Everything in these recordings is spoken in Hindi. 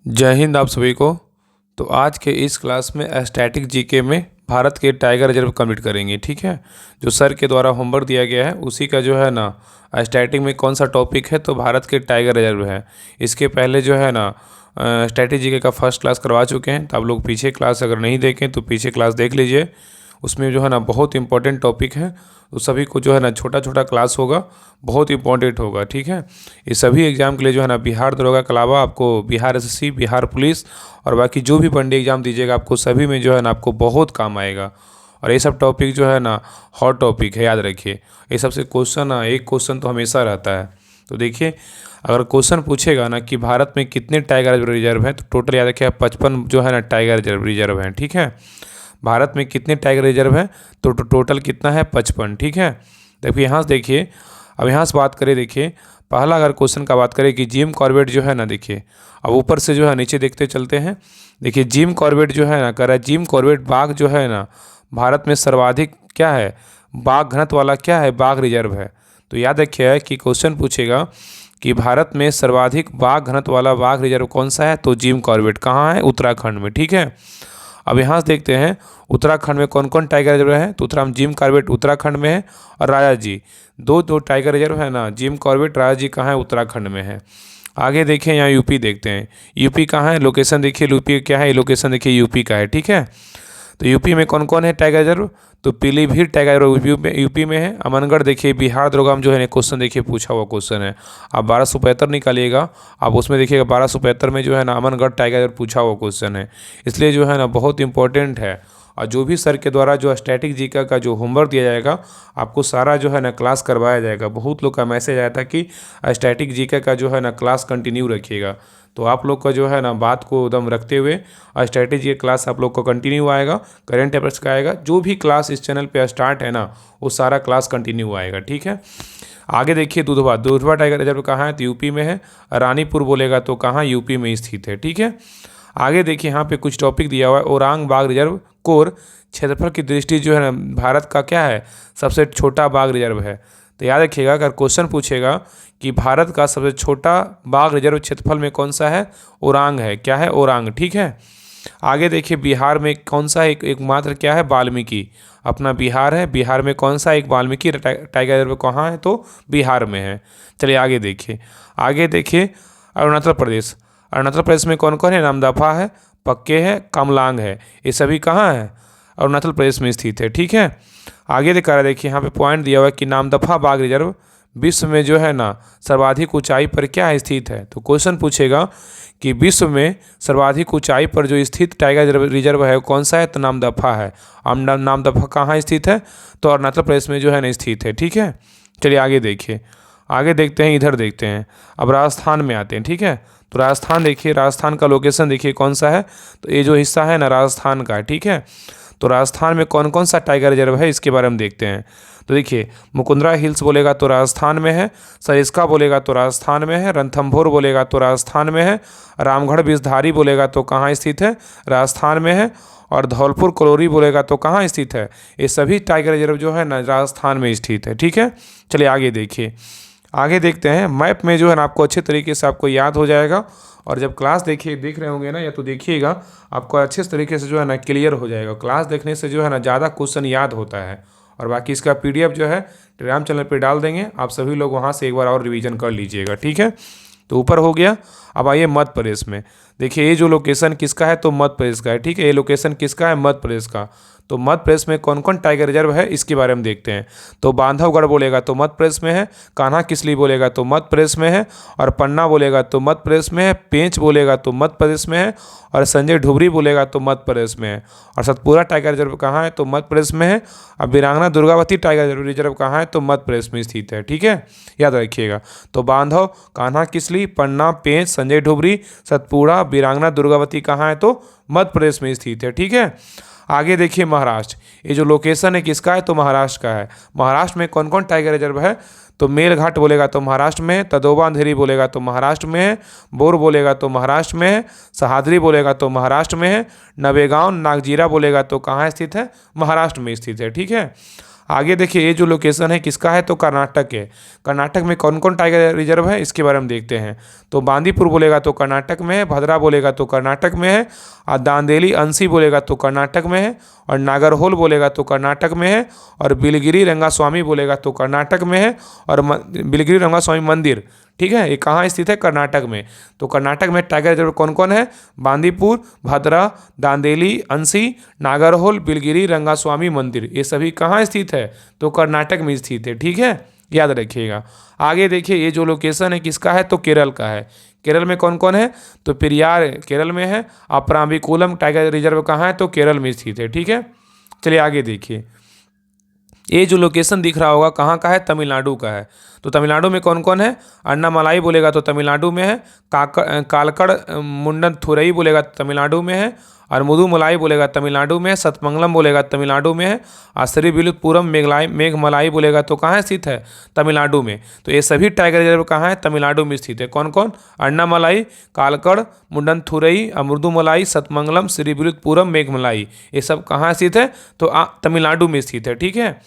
जय हिंद आप सभी को। तो आज के इस क्लास में स्टैटिक जीके में भारत के टाइगर रिजर्व कंप्लीट करेंगे। ठीक है, जो सर के द्वारा होमवर्क दिया गया है उसी का जो है ना स्टैटिक में कौन सा टॉपिक है, तो भारत के टाइगर रिजर्व है। इसके पहले जो है ना स्टैटिक जीके का फर्स्ट क्लास करवा चुके हैं, तो आप लोग पीछे क्लास अगर नहीं देखें तो पीछे क्लास देख लीजिए। उसमें जो है ना बहुत इंपॉर्टेंट टॉपिक है, तो सभी को जो है ना छोटा छोटा क्लास होगा, बहुत इंपॉर्टेंट होगा। ठीक है, ये सभी एग्ज़ाम के लिए जो है ना बिहार दरोगा के अलावा आपको बिहार एसएससी, बिहार पुलिस और बाकी जो भी पंडे एग्ज़ाम दीजिएगा आपको सभी में जो है ना आपको बहुत काम आएगा। और ये सब टॉपिक जो है ना हॉट टॉपिक है, याद रखिए। ये सबसे क्वेश्चन ना एक क्वेश्चन तो हमेशा रहता है। तो देखिए, अगर क्वेश्चन पूछेगा ना कि भारत में कितने टाइगर रिजर्व हैं, तो टोटल याद रखिए 55 जो है ना टाइगर रिजर्व हैं। ठीक है, भारत में कितने टाइगर रिजर्व हैं, तो टोटल कितना है 55। ठीक है, देखिए यहाँ से देखिए, अब यहाँ से बात करें, देखिए पहला अगर क्वेश्चन का बात करें कि जिम कॉर्बेट जो है ना, देखिए अब ऊपर से जो है नीचे देखते चलते हैं। देखिए जिम कॉर्बेट जो है ना कह रहा है, जिम कॉर्बेट बाघ जो है ना भारत में सर्वाधिक क्या है, बाघ घनत्व वाला क्या है, बाघ रिजर्व है। तो याद रखिए कि क्वेश्चन पूछेगा कि भारत में सर्वाधिक बाघ घनत्व वाला बाघ रिजर्व कौन सा है, तो जिम कॉर्बेट कहाँ है, उत्तराखंड में। ठीक है, अब यहाँ से देखते हैं उत्तराखंड में कौन कौन टाइगर रिजर्व है, तो उत्तराखंड जिम कॉर्बेट उत्तराखंड में है और राजा जी दो टाइगर रिजर्व है ना, जिम कॉर्बेट राजा जी कहाँ है, उत्तराखंड में है। आगे देखें, यहाँ यूपी देखते हैं, यूपी कहाँ है, लोकेशन देखिए यूपी क्या है, लोकेशन देखिए यूपी का है। ठीक है, तो यूपी में कौन कौन है टाइगर रिजर्व, तो पीलीभीत टाइगर रिजर्व यूपी में है। अमनगढ़ देखिए बिहार दरोगा में जो है क्वेश्चन देखिए पूछा हुआ क्वेश्चन है, आप 1275 निकालिएगा, आप उसमें देखिएगा 1275 में जो है ना अमनगढ़ टाइगर रिजर्व पूछा हुआ क्वेश्चन है, इसलिए जो है ना बहुत इंपॉर्टेंट है। और जो भी सर के द्वारा जो स्टैटिक जीके का जो होमवर्क दिया जाएगा आपको सारा जो है ना क्लास करवाया जाएगा। बहुत लोग का मैसेज आया था कि स्टैटिक जीके का जो है ना क्लास कंटिन्यू रखिएगा, तो आप लोग का जो है ना बात को एकदम रखते हुए स्ट्रैटेजी की क्लास आप लोग को कंटिन्यू आएगा, करेंट अफेयर्स का आएगा, जो भी क्लास इस चैनल पे स्टार्ट है ना वो सारा क्लास कंटिन्यू आएगा। ठीक है, आगे देखिए दुधवा टाइगर रिजर्व कहाँ है, तो यूपी में है। रानीपुर बोलेगा तो कहाँ, यूपी में स्थित है। ठीक है, आगे देखिए यहाँ पे कुछ टॉपिक दिया हुआ है, ओरांग बाघ रिजर्व कोर क्षेत्रफल की दृष्टि जो है ना भारत का क्या है, सबसे छोटा बाघ रिजर्व है। तो याद रखिएगा अगर क्वेश्चन पूछेगा कि भारत का सबसे छोटा बाघ रिजर्व क्षेत्रफल में कौन सा है, ओरांग है, क्या है, ओरांग। ठीक है, आगे देखिए बिहार में कौन सा एक मात्र क्या है, वाल्मीकि, अपना बिहार है, बिहार में कौन सा एक वाल्मीकि टाइगर रिजर्व कहाँ है, तो बिहार में है। चलिए आगे देखिए, आगे देखिए अरुणाचल प्रदेश, अरुणाचल प्रदेश में कौन कौन है, नामदफा है, पक्के है, कमलांग है, ये सभी कहाँ है, अरुणाचल प्रदेश में स्थित है। ठीक है, आगे देखा देखिए यहाँ पे पॉइंट दिया हुआ है कि नामदफा बाघ रिजर्व विश्व में जो है ना सर्वाधिक ऊंचाई पर क्या स्थित है। तो क्वेश्चन पूछेगा कि विश्व में सर्वाधिक ऊंचाई पर जो स्थित टाइगर रिजर्व है कौन सा है, तो नामदफा है। अब नामदफा कहाँ स्थित है, तो अरुणाचल प्रदेश में जो है ना स्थित है। ठीक है, चलिए आगे देखिए, आगे देखते हैं, इधर देखते हैं, अब राजस्थान में आते हैं। ठीक है, तो राजस्थान देखिए, राजस्थान का लोकेशन देखिए कौन सा है, तो ये जो हिस्सा है ना राजस्थान का है। ठीक है, तो राजस्थान में कौन कौन सा टाइगर रिजर्व है इसके बारे में देखते हैं। तो देखिए मुकुंदरा हिल्स बोलेगा तो राजस्थान में है, सरिस्का बोलेगा तो राजस्थान में है, रणथंभौर बोलेगा तो राजस्थान में है, रामगढ़ विषधारी बोलेगा तो कहाँ स्थित है, राजस्थान में है, और धौलपुर कलोरी बोलेगा तो कहाँ स्थित है, ये सभी टाइगर रिजर्व जो है ना राजस्थान में स्थित है। ठीक है, चलिए आगे देखिए, आगे देखते हैं, मैप में जो है ना आपको अच्छे तरीके से आपको याद हो जाएगा, और जब क्लास देखिए देख रहे होंगे ना या तो देखिएगा आपको अच्छे तरीके से जो है ना क्लियर हो जाएगा। क्लास देखने से जो है ना ज़्यादा क्वेश्चन याद होता है। और बाकी इसका पीडीएफ जो है टेलीग्राम चैनल पे डाल देंगे, आप सभी लोग वहाँ से एक बार और रिवीजन कर लीजिएगा। ठीक है, तो ऊपर हो गया। अब आइए मध्य प्रदेश में, देखिए ये जो लोकेशन किसका है, तो मध्य प्रदेश का है। ठीक है, ये लोकेशन किसका है, मध्य प्रदेश का। तो मध्य प्रदेश में कौन कौन टाइगर रिजर्व है इसके बारे में देखते हैं। तो बांधवगढ़ बोलेगा तो मध्य प्रदेश में है, कान्हा किसली बोलेगा तो मध्य प्रदेश में है, और पन्ना बोलेगा तो मध्य प्रदेश में है, पेंच बोलेगा तो मध्य प्रदेश में है, और संजय ढुबरी बोलेगा तो मध्य प्रदेश में है, और सतपुरा टाइगर रिजर्व कहाँ है, तो मध्य प्रदेश में है। अब वीरांगना दुर्गावती टाइगर रिजर्व कहाँ है, तो मध्य प्रदेश में स्थित है। ठीक है, याद रखिएगा। तो बांधव, कान्हा किसली, पन्ना, पेंच, संजय ढुबरी, सतपुड़ा, वीरांगना दुर्गावती कहाँ है, तो मध्य प्रदेश में स्थित है। ठीक है, आगे देखिए महाराष्ट्र, ये जो लोकेशन है किसका है, तो महाराष्ट्र का है। महाराष्ट्र में कौन कौन टाइगर रिजर्व है, तो मेलघाट बोलेगा तो महाराष्ट्र में है, तदोबा अंधेरी बोलेगा तो महाराष्ट्र में है, बोर बोलेगा तो महाराष्ट्र में है, सहाद्री बोलेगा तो महाराष्ट्र में है, नवेगांव नागजीरा बोलेगा तो कहाँ स्थित है, महाराष्ट्र में स्थित है। ठीक है, आगे देखिए ये जो लोकेशन है किसका है, तो कर्नाटक है। कर्नाटक में कौन कौन टाइगर रिजर्व है इसके बारे में देखते हैं। तो बांदीपुर बोलेगा तो कर्नाटक में है, भद्रा बोलेगा तो कर्नाटक में है, और दांदेली अंसी बोलेगा तो कर्नाटक में है, और नागरहोल बोलेगा तो कर्नाटक में है, और बिलगिरी रंगास्वामी बोलेगा तो कर्नाटक में है, और बिलगिरी रंगास्वामी मंदिर, ठीक है, ये कहाँ स्थित है, कर्नाटक में। तो कर्नाटक में टाइगर रिजर्व कौन कौन है, बांदीपुर, भद्रा, दांदेली, अंसी, नागरहोल, बिलगिरी रंगास्वामी मंदिर, ये सभी कहाँ स्थित है, तो कर्नाटक में स्थित है, ठीक है, याद रखिएगा। आगे देखिए ये जो लोकेशन है किसका है, तो केरल का है। केरल में कौन कौन है, तो पेरियार केरल में है, और पराम्बिकुलम टाइगर रिजर्व कहाँ है, तो केरल में स्थित है, ठीक है। चलिए आगे देखिए ये जो लोकेशन दिख रहा होगा कहाँ का है, तमिलनाडु का है। तो तमिलनाडु में कौन कौन है, अन्नामलाई बोलेगा तो तमिलनाडु में है, कालकड़ मुंडनथुरई बोलेगा तो तमिलनाडु में है, और मुदुमलाई बोलेगा तमिलनाडु में है, सतमंगलम बोलेगा तमिलनाडु में है, और श्रीविल्लिपुरम मेघमलाई बोलेगा तो कहाँ स्थित है, तमिलनाडु में। तो ये सभी टाइगर रिजर्व कहाँ है, तमिलनाडु में स्थित है। कौन कौन, अन्नामलाई, कालकड़, मुंडनथुरई, मुदुमलाई, सतमंगलम, श्रीविल्लिपुरम, मेघमलाई, ये सब कहाँ स्थित है, तो तमिलनाडु में स्थित है, ठीक है।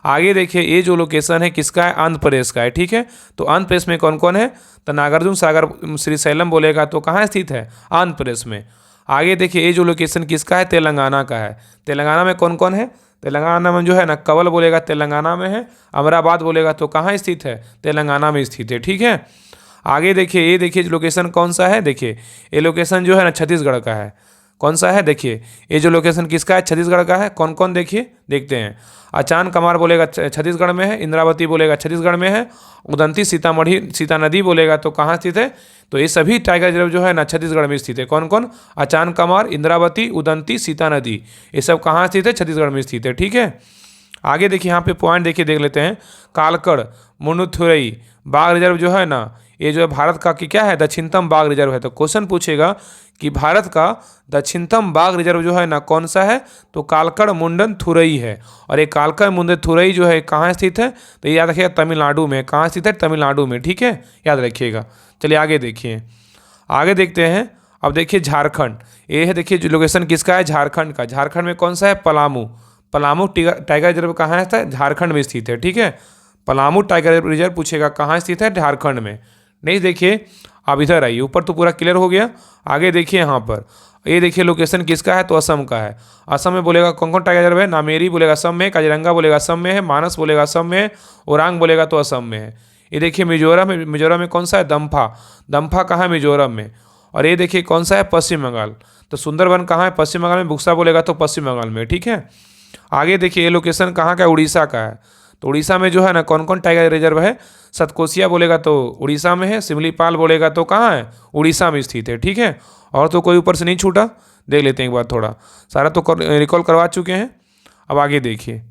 आगे देखिए ये जो लोकेशन है किसका है, आंध्र प्रदेश का है, ठीक है। तो आंध्र प्रदेश में कौन कौन है, तो नागार्जुन सागर श्रीशैलम बोलेगा तो कहाँ स्थित है, आंध्र प्रदेश में। आगे देखिए ये जो लोकेशन किसका है, तेलंगाना का है। तेलंगाना में कौन कौन है, तेलंगाना में जो है ना कवल बोलेगा तेलंगाना में है, अमराबाद बोलेगा तो कहाँ स्थित है, तेलंगाना में स्थित है, ठीक है। आगे देखिए ये देखिए लोकेशन कौन सा है, देखिए ये लोकेशन जो है ना छत्तीसगढ़ का है। कौन सा है, देखिए ये जो लोकेशन किसका है, छत्तीसगढ़ का है। कौन कौन देखिए देखते हैं, अचान कमार बोलेगा छत्तीसगढ़ में है, इंद्रावती बोलेगा छत्तीसगढ़ में है, उदंती सीता नदी बोलेगा तो कहाँ स्थित है, तो ये सभी टाइगर रिजर्व जो है ना छत्तीसगढ़ में स्थित है। कौन कौन, अचान कमार, इंद्रावती, उदंती, सीता नदी, ये सब कहाँ स्थित है, छत्तीसगढ़ में स्थित है, ठीक है। आगे देखिए यहाँ पे पॉइंट देखिए देख लेते हैं, कालकड़ मुंडनथुरई बाघ रिजर्व जो है ना, ये जो है भारत का कि क्या है, दक्षिणतम बाघ रिजर्व है। तो क्वेश्चन पूछेगा कि भारत का दक्षिणतम बाघ रिजर्व जो है ना कौन सा है, तो कालकड़ मुंडनथुरई है। और ये कालकड़ मुंडनथुरई जो है कहाँ स्थित है, तो ये याद रखिएगा तमिलनाडु में। कहाँ स्थित है, तमिलनाडु में, ठीक है, याद रखिएगा। चलिए आगे देखिए, आगे देखते हैं। अब देखिए झारखंड, ये है देखिए जो लोकेशन किसका है, झारखंड का। झारखंड में कौन सा है, पलामू। पलामू टाइगर रिजर्व कहाँ है, झारखंड में स्थित है, ठीक है। पलामू टाइगर रिजर्व पूछेगा कहाँ स्थित है, झारखंड में। नहीं देखिए अब इधर आइए, ऊपर तो पूरा क्लियर हो गया। आगे देखिए यहाँ पर, ये देखिए लोकेशन किसका है, तो असम का है। असम में बोलेगा कौन कौन टाइगर रिजर्व है, नामेरी बोलेगा असम में, काजीरंगा बोलेगा असम में है, मानस बोलेगा असम में है, ओरांग बोलेगा तो असम में है। ये देखिए मिजोरम में कौन सा है, दम्फा कहाँ है, मिजोरम में। और ये देखिए कौन सा है, पश्चिम बंगाल। तो सुंदरबन कहाँ है, पश्चिम बंगाल में, बुक्सा बोलेगा तो पश्चिम बंगाल में, ठीक है। आगे देखिए ये लोकेशन कहाँ का है, उड़ीसा का है। तो उड़ीसा में जो है ना कौन कौन टाइगर रिजर्व है, सतकोसिया बोलेगा तो उड़ीसा में है, सिमलीपाल बोलेगा तो कहाँ है, उड़ीसा में स्थित है, ठीक है। और तो कोई ऊपर से नहीं छूटा, देख लेते हैं एक बार, थोड़ा सारा तो रिकॉल करवा चुके हैं। अब आगे देखिए,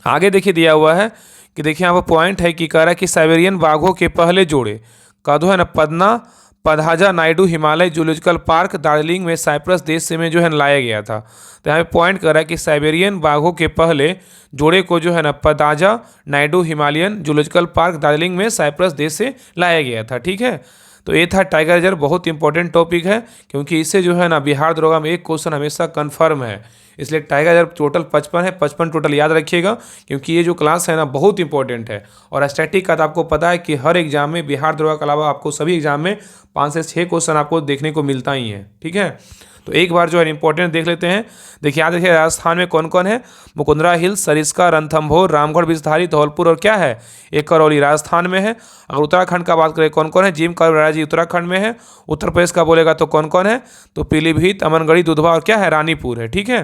आगे देखिए दिया हुआ है कि देखिए यहाँ पर पॉइंट है कि कह रहा है कि साइबेरियन बाघों के पहले जोड़े का जो है ना पधाजा नायडू हिमालय जूलॉजिकल पार्क दार्जिलिंग में साइप्रस देश से में जो है लाया गया था। तो यहाँ पे पॉइंट कर रहा है कि साइबेरियन बाघों के पहले जोड़े को जो है ना Padmaja Naidu Himalayan zoological park Darjeeling में साइप्रस देश से लाया गया था, ठीक है। तो ये था टाइगर रिजर्व, बहुत इंपॉर्टेंट टॉपिक है क्योंकि इससे जो है ना बिहार दरोगा में एक क्वेश्चन हमेशा कन्फर्म है। इसलिए टाइगर रिजर्व टोटल 55 है, 55 टोटल याद रखिएगा क्योंकि ये जो क्लास है ना बहुत इंपॉर्टेंट है। और स्टैटिक का तो आपको पता है कि हर एग्जाम में बिहार दरोगा के अलावा आपको सभी एग्जाम में 5 से 6 क्वेश्चन आपको देखने को मिलता ही है, ठीक है। तो एक बार जो है इंपॉर्टेंट देख लेते हैं। देखिए याद रखिए राजस्थान में कौन कौन है, मुकुंदरा हिल्स, सरिस्का, रणथंभौर, रामगढ़ बिजधारी, धौलपुर और क्या है, एक करौली राजस्थान में है। अगर उत्तराखंड का बात करें कौन कौन है, जिम करौराजी उत्तराखंड में है। उत्तर प्रदेश का बोलेगा तो कौन कौन है, तो पीलीभीत, अमनगढ़ी, दुधवा और क्या है, रानीपुर है, ठीक है।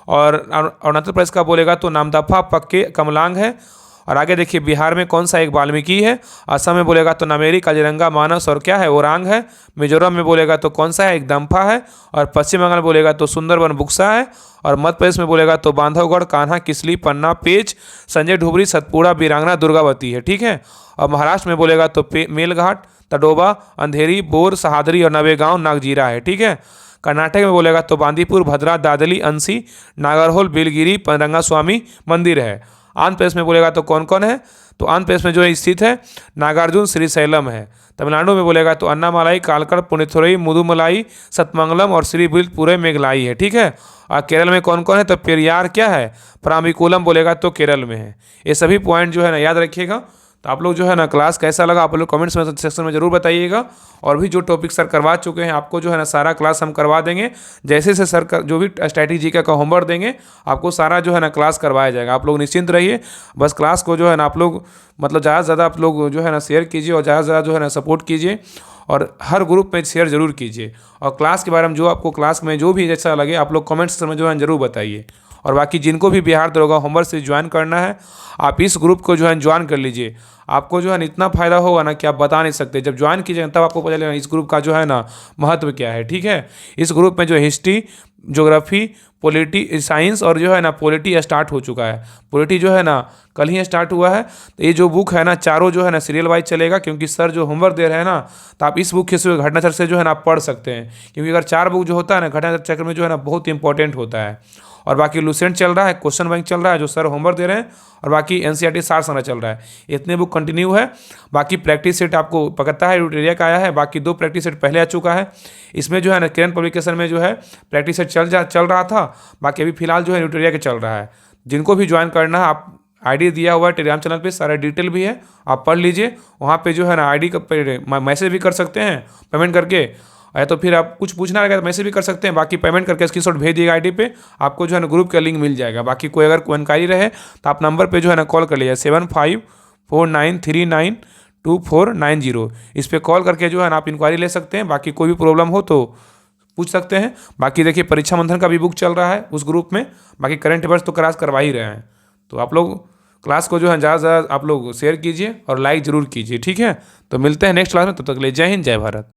और अरुणाचल प्रदेश का बोलेगा तो नामदफा, पक्के, कमलांग है। और आगे देखिए बिहार में कौन सा, एक वाल्मीकि है। असम में बोलेगा तो नामेरी, काजीरंगा, मानस और क्या है, ओरांग है। मिजोरम में बोलेगा तो कौन सा है, एक दम्फा है। और पश्चिम बंगाल बोलेगा तो सुंदरबन, बुक्सा है। और मध्य प्रदेश में बोलेगा तो बांधवगढ़, कान्हा, किसली, पन्ना, पेच, संजय ढुबरी, सतपुड़ा, बीरांगना, दुर्गावती है, ठीक है। और महाराष्ट्र में बोलेगा तो मेलघाट, तडोबा, अंधेरी, बोर, सहादरी और नवेगांव, नागजीरा है, ठीक है। कर्नाटक में बोलेगा तो बांदीपुर, भद्रा, दादली, अंसी, नागरहोल, बिलगिरी, रंगास्वामी मंदिर है। आंध्र प्रदेश में बोलेगा तो कौन कौन है, तो आंध्र प्रदेश में जो है स्थित है नागार्जुन श्रीशैलम है। तमिलनाडु में बोलेगा तो अन्नामलाई, कालकड़, पुनिथुरई, मुदुमलाई, सतमंगलम और श्रीविल्लपुरम मेघलाई है, ठीक है। और केरल में कौन कौन है, तो पेरियार क्या है, प्राम्बिकुलम बोलेगा तो केरल में है। ये सभी पॉइंट जो है ना याद रखिएगा। तो आप लोग जो है ना क्लास कैसा लगा आप लोग कमेंट्स में सेक्शन में जरूर बताइएगा। और भी जो टॉपिक सर करवा चुके हैं आपको जो है ना सारा क्लास हम करवा देंगे। जैसे से सर जो भी स्ट्रैटेजी का होमवर्क देंगे आपको सारा जो है ना क्लास करवाया जाएगा। आप लोग निश्चिंत रहिए। बस क्लास को जो है ना आप लोग मतलब ज़्यादा से ज़्यादा आप लोग जो है ना शेयर कीजिए और ज़्यादा से ज़्यादा जो है ना सपोर्ट कीजिए और हर ग्रुप में शेयर जरूर कीजिए। और क्लास के बारे में जो आपको क्लास में जो भी जैसा लगे आप लोग कमेंट्स में जो है जरूर बताइए। और बाकी जिनको भी बिहार दरोगा होमवर्क से ज्वाइन करना है आप इस ग्रुप को जो है ज्वाइन कर लीजिए। आपको जो है इतना फ़ायदा होगा ना कि आप बता नहीं सकते। जब ज्वाइन कीजिए तब आपको पता चलेगा इस ग्रुप का जो है ना महत्व क्या है, ठीक है। इस ग्रुप में जो हिस्ट्री, ज्योग्राफी, पॉलिटी, साइंस और जो है ना पॉलिटी स्टार्ट हो चुका है। पॉलिटी जो है ना कल ही स्टार्ट हुआ है। तो ये जो बुक है ना चारों जो है ना सीरियल वाइज चलेगा, क्योंकि सर जो होमवर्क दे रहे हैं ना तो आप इस बुक के घटनाचक्र से जो है ना आप पढ़ सकते हैं। क्योंकि अगर 4 बुक जो होता है ना घटनाचक्र में जो है ना बहुत इंपॉर्टेंट होता है। और बाकी लुसेंट चल रहा है, क्वेश्चन बैंक चल रहा है जो सर होमवर्क दे रहे हैं, और बाकी एनसीईआरटी सार संग्रह चल रहा है। इतने बुक कंटिन्यू है। बाकी प्रैक्टिस सेट आपको पकड़ता है यूटेरिया का आया है, बाकी 2 प्रैक्टिस सेट पहले आ चुका है। इसमें जो है ना किरण पब्लिकेशन में जो है प्रैक्टिस सेट चल रहा था, बाकी अभी फिलहाल जो है यूटेरिया के चल रहा है। जिनको भी ज्वाइन करना है आप आईडी दिया हुआ है टेलीग्राम चैनल पे, सारा डिटेल भी है, आप पढ़ लीजिए। वहाँ पे जो है ना आईडी का मैसेज भी कर सकते हैं पेमेंट करके, या तो फिर आप कुछ पूछना रहेगा तो मैसेज भी कर सकते हैं। बाकी पेमेंट करके स्क्रीनशॉट भेज दिएगा आईडी पे, आपको जो है ना ग्रुप का लिंक मिल जाएगा। बाकी कोई अगर कोई इंक्वायरी रहे तो आप नंबर पे जो है ना कॉल कर लीजिए 7549392490। इस पर कॉल करके जो है ना आप इंक्वायरी ले सकते हैं। बाकी कोई भी प्रॉब्लम हो तो पूछ सकते हैं। बाकी देखिए परीक्षा मंथन का भी बुक चल रहा है उस ग्रुप में। बाकी करंट अफेयर्स तो क्लास करवा ही रहे हैं। तो आप लोग क्लास को जो है ज़्यादा से ज़्यादा आप लोग शेयर कीजिए और लाइक ज़रूर कीजिए, ठीक है। तो मिलते हैं नेक्स्ट क्लास में, तब तक के लिए जय हिंद, जय भारत।